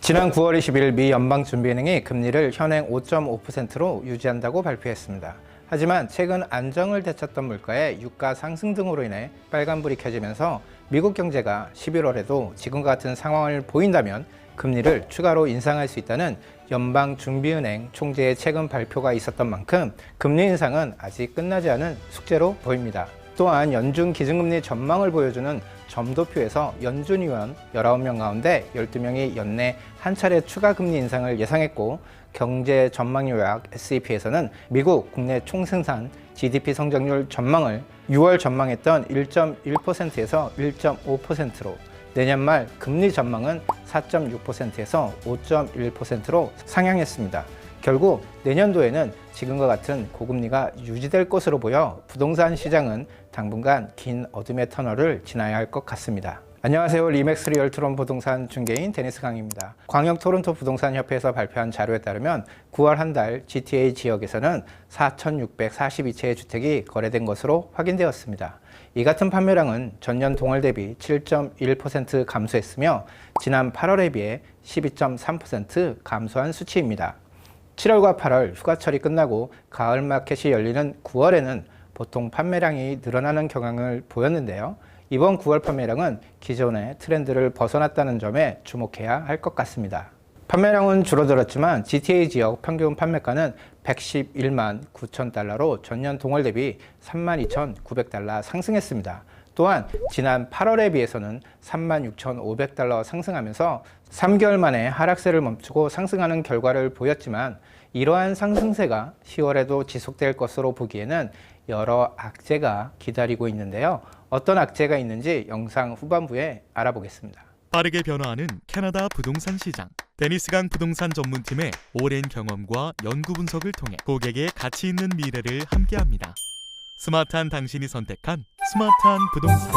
지난 9월 20일 미 연방준비은행이 금리를 현행 5.5%로 유지한다고 발표했습니다. 하지만 최근 안정을 되찾던 물가의 유가 상승 등으로 인해 빨간불이 켜지면서 미국 경제가 11월에도 지금과 같은 상황을 보인다면 금리를 추가로 인상할 수 있다는 연방준비은행 총재의 최근 발표가 있었던 만큼 금리 인상은 아직 끝나지 않은 숙제로 보입니다. 또한 연준 기준금리 전망을 보여주는 점도표에서 연준 위원 19명 가운데 12명이 연내 한 차례 추가 금리 인상을 예상했고, 경제 전망 요약 SEP에서는 미국 국내 총생산 GDP 성장률 전망을 6월 전망했던 1.1%에서 1.5%로, 내년 말 금리 전망은 4.6%에서 5.1%로 상향했습니다. 결국 내년도에는 지금과 같은 고금리가 유지될 것으로 보여 부동산 시장은 당분간 긴 어둠의 터널을 지나야 할 것 같습니다. 안녕하세요. 리맥스 리얼트론 부동산 중개인 데니스 강입니다. 광역 토론토 부동산 협회에서 발표한 자료에 따르면 9월 한 달 GTA 지역에서는 4,642채의 주택이 거래된 것으로 확인되었습니다. 이 같은 판매량은 전년 동월 대비 7.1% 감소했으며 지난 8월에 비해 12.3% 감소한 수치입니다. 7월과 8월 휴가철이 끝나고 가을 마켓이 열리는 9월에는 보통 판매량이 늘어나는 경향을 보였는데요. 이번 9월 판매량은 기존의 트렌드를 벗어났다는 점에 주목해야 할 것 같습니다. 판매량은 줄어들었지만 GTA 지역 평균 판매가는 111만 9천 달러로 전년 동월 대비 32,900달러 상승했습니다. 또한 지난 8월에 비해서는 36,500달러 상승하면서 3개월 만에 하락세를 멈추고 상승하는 결과를 보였지만, 이러한 상승세가 10월에도 지속될 것으로 보기에는 여러 악재가 기다리고 있는데요. 어떤 악재가 있는지 영상 후반부에 알아보겠습니다. 빠르게 변화하는 캐나다 부동산 시장. 데니스 강 부동산 전문팀의 오랜 경험과 연구 분석을 통해 고객의 가치 있는 미래를 함께합니다. 스마트한 당신이 선택한 스마트한 부동산.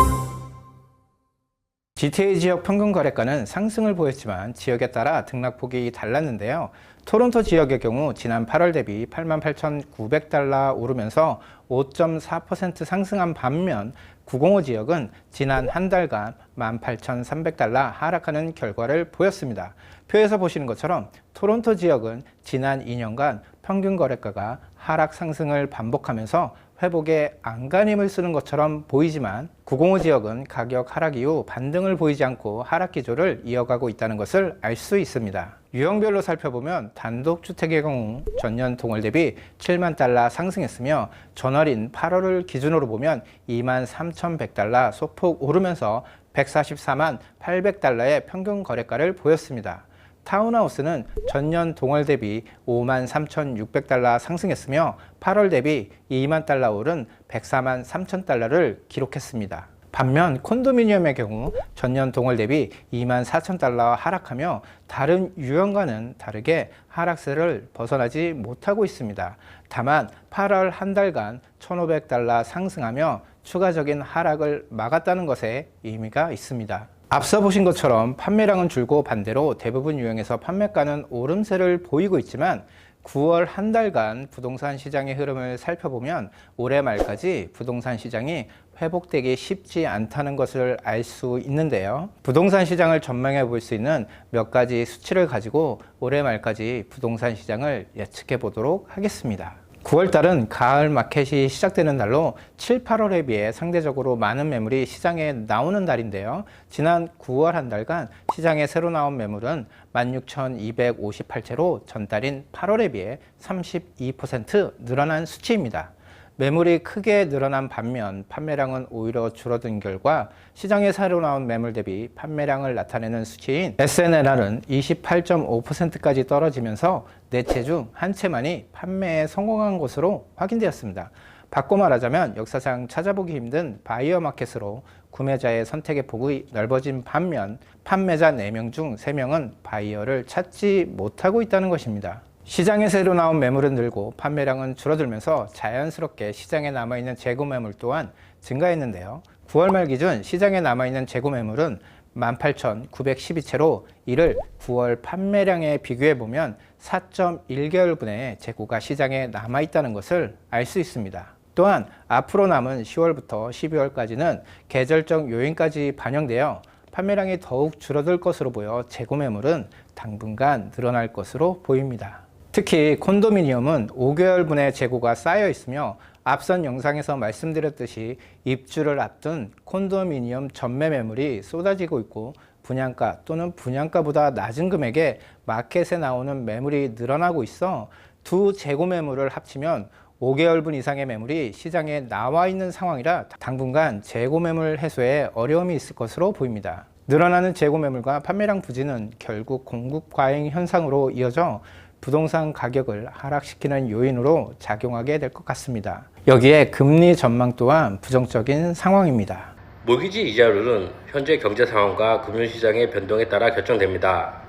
GTA 지역 평균 거래가는 상승을 보였지만 지역에 따라 등락폭이 달랐는데요. 토론토 지역의 경우 지난 8월 대비 88,900달러 오르면서 5.4% 상승한 반면, 905 지역은 지난 한 달간 18,300달러 하락하는 결과를 보였습니다. 표에서 보시는 것처럼 토론토 지역은 지난 2년간 평균 거래가가 하락 상승을 반복하면서 회복에 안간힘을 쓰는 것처럼 보이지만, 905 지역은 가격 하락 이후 반등을 보이지 않고 하락 기조를 이어가고 있다는 것을 알 수 있습니다. 유형별로 살펴보면 단독주택의 경우 전년 동월 대비 7만 달러 상승했으며, 전월인 8월을 기준으로 보면 2만 3,100달러 소폭 오르면서 144만 800달러의 평균 거래가를 보였습니다. 타운하우스는 전년 동월 대비 5만 3,600달러 상승했으며 8월 대비 2만 달러 오른 104만 3천 달러를 기록했습니다. 반면 콘도미니엄의 경우 전년 동월 대비 2만 4천 달러 하락하며 다른 유형과는 다르게 하락세를 벗어나지 못하고 있습니다. 다만 8월 한 달간 1,500달러 상승하며 추가적인 하락을 막았다는 것에 의미가 있습니다. 앞서 보신 것처럼 판매량은 줄고 반대로 대부분 유형에서 판매가는 오름세를 보이고 있지만, 9월 한 달간 부동산 시장의 흐름을 살펴보면 올해 말까지 부동산 시장이 회복되기 쉽지 않다는 것을 알 수 있는데요. 부동산 시장을 전망해 볼 수 있는 몇 가지 수치를 가지고 올해 말까지 부동산 시장을 예측해 보도록 하겠습니다. 9월달은 가을 마켓이 시작되는 달로 7, 8월에 비해 상대적으로 많은 매물이 시장에 나오는 달인데요. 지난 9월 한 달간 시장에 새로 나온 매물은 16,258채로 전달인 8월에 비해 32% 늘어난 수치입니다. 매물이 크게 늘어난 반면 판매량은 오히려 줄어든 결과 시장에 새로 나온 매물 대비 판매량을 나타내는 수치인 SNLR은 28.5%까지 떨어지면서 4채 중 1채만이 판매에 성공한 것으로 확인되었습니다. 바꿔 말하자면 역사상 찾아보기 힘든 바이어 마켓으로 구매자의 선택의 폭이 넓어진 반면 판매자 4명 중 3명은 바이어를 찾지 못하고 있다는 것입니다. 시장에 새로 나온 매물은 늘고 판매량은 줄어들면서 자연스럽게 시장에 남아있는 재고 매물 또한 증가했는데요. 9월 말 기준 시장에 남아있는 재고 매물은 18,912채로 이를 9월 판매량에 비교해보면 4.1개월분의 재고가 시장에 남아있다는 것을 알 수 있습니다. 또한 앞으로 남은 10월부터 12월까지는 계절적 요인까지 반영되어 판매량이 더욱 줄어들 것으로 보여 재고 매물은 당분간 늘어날 것으로 보입니다. 특히 콘도미니엄은 5개월분의 재고가 쌓여 있으며 앞선 영상에서 말씀드렸듯이 입주를 앞둔 콘도미니엄 전매 매물이 쏟아지고 있고 분양가 또는 분양가보다 낮은 금액에 마켓에 나오는 매물이 늘어나고 있어 두 재고 매물을 합치면 5개월분 이상의 매물이 시장에 나와 있는 상황이라 당분간 재고 매물 해소에 어려움이 있을 것으로 보입니다. 늘어나는 재고 매물과 판매량 부진은 결국 공급 과잉 현상으로 이어져 부동산 가격을 하락시키는 요인으로 작용하게 될 것 같습니다. 여기에 금리 전망 또한 부정적인 상황입니다. 모기지 이자율은 현재 경제 상황과 금융시장의 변동에 따라 결정됩니다.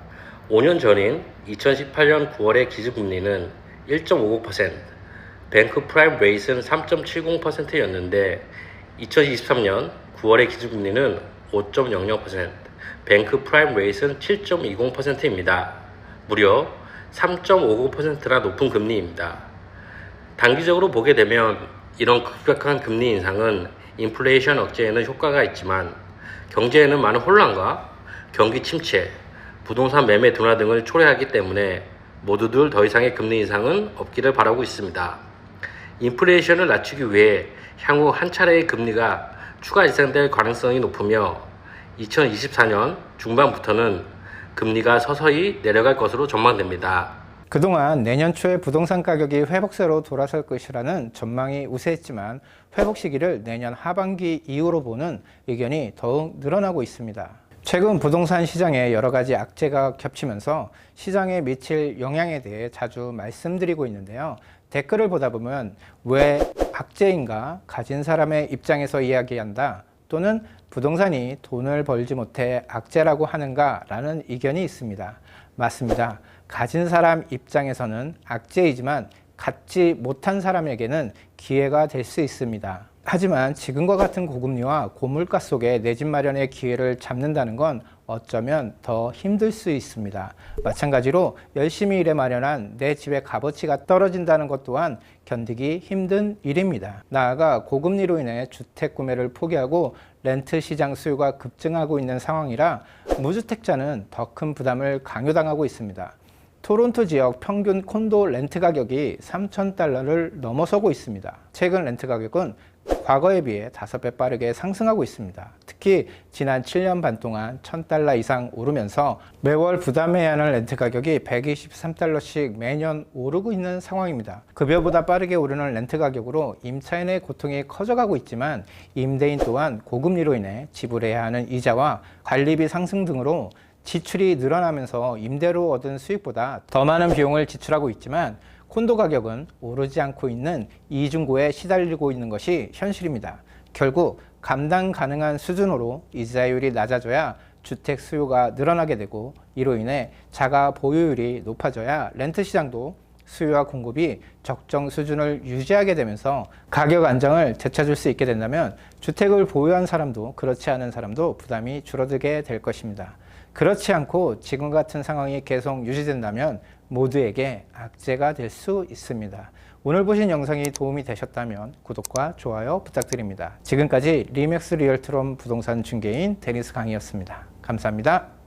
5년 전인 2018년 9월의 기준금리는 1.59%, 뱅크 프라임 레이트는 3.70%였는데 2023년 9월의 기준금리는 5.00%, 뱅크 프라임 레이트는 7.20%입니다. 무려 3.59%나 높은 금리입니다. 단기적으로 보게 되면 이런 급격한 금리 인상은 인플레이션 억제에는 효과가 있지만 경제에는 많은 혼란과 경기 침체, 부동산 매매 둔화 등을 초래하기 때문에 모두들 더 이상의 금리 인상은 없기를 바라고 있습니다. 인플레이션을 낮추기 위해 향후 한 차례의 금리가 추가 인상될 가능성이 높으며 2024년 중반부터는 금리가 서서히 내려갈 것으로 전망됩니다. 그동안 내년 초에 부동산 가격이 회복세로 돌아설 것이라는 전망이 우세했지만 회복 시기를 내년 하반기 이후로 보는 의견이 더욱 늘어나고 있습니다. 최근 부동산 시장에 여러 가지 악재가 겹치면서 시장에 미칠 영향에 대해 자주 말씀드리고 있는데요. 댓글을 보다 보면 왜 악재인가 가진 사람의 입장에서 이야기한다 또는 부동산이 돈을 벌지 못해 악재라고 하는가 라는 의견이 있습니다. 맞습니다. 가진 사람 입장에서는 악재이지만 갖지 못한 사람에게는 기회가 될 수 있습니다. 하지만 지금과 같은 고금리와 고물가 속에 내 집 마련의 기회를 잡는다는 건 어쩌면 더 힘들 수 있습니다. 마찬가지로 열심히 일해 마련한 내 집의 값어치가 떨어진다는 것 또한 견디기 힘든 일입니다. 나아가 고금리로 인해 주택 구매를 포기하고 렌트 시장 수요가 급증하고 있는 상황이라 무주택자는 더 큰 부담을 강요당하고 있습니다. 토론토 지역 평균 콘도 렌트 가격이 3,000달러를 넘어서고 있습니다. 최근 렌트 가격은 과거에 비해 5배 빠르게 상승하고 있습니다. 특히 지난 7년 반 동안 1,000달러 이상 오르면서 매월 부담해야 하는 렌트 가격이 123달러씩 매년 오르고 있는 상황입니다. 급여보다 빠르게 오르는 렌트 가격으로 임차인의 고통이 커져가고 있지만 임대인 또한 고금리로 인해 지불해야 하는 이자와 관리비 상승 등으로 지출이 늘어나면서 임대로 얻은 수익보다 더 많은 비용을 지출하고 있지만 콘도 가격은 오르지 않고 있는 이중고에 시달리고 있는 것이 현실입니다. 결국 감당 가능한 수준으로 이자율이 낮아져야 주택 수요가 늘어나게 되고 이로 인해 자가 보유율이 높아져야 렌트 시장도 수요와 공급이 적정 수준을 유지하게 되면서 가격 안정을 되찾을 수 있게 된다면 주택을 보유한 사람도 그렇지 않은 사람도 부담이 줄어들게 될 것입니다. 그렇지 않고 지금 같은 상황이 계속 유지된다면 모두에게 악재가 될 수 있습니다. 오늘 보신 영상이 도움이 되셨다면 구독과 좋아요 부탁드립니다. 지금까지 리맥스 리얼트롬 부동산 중개인 데니스 강이었습니다. 감사합니다.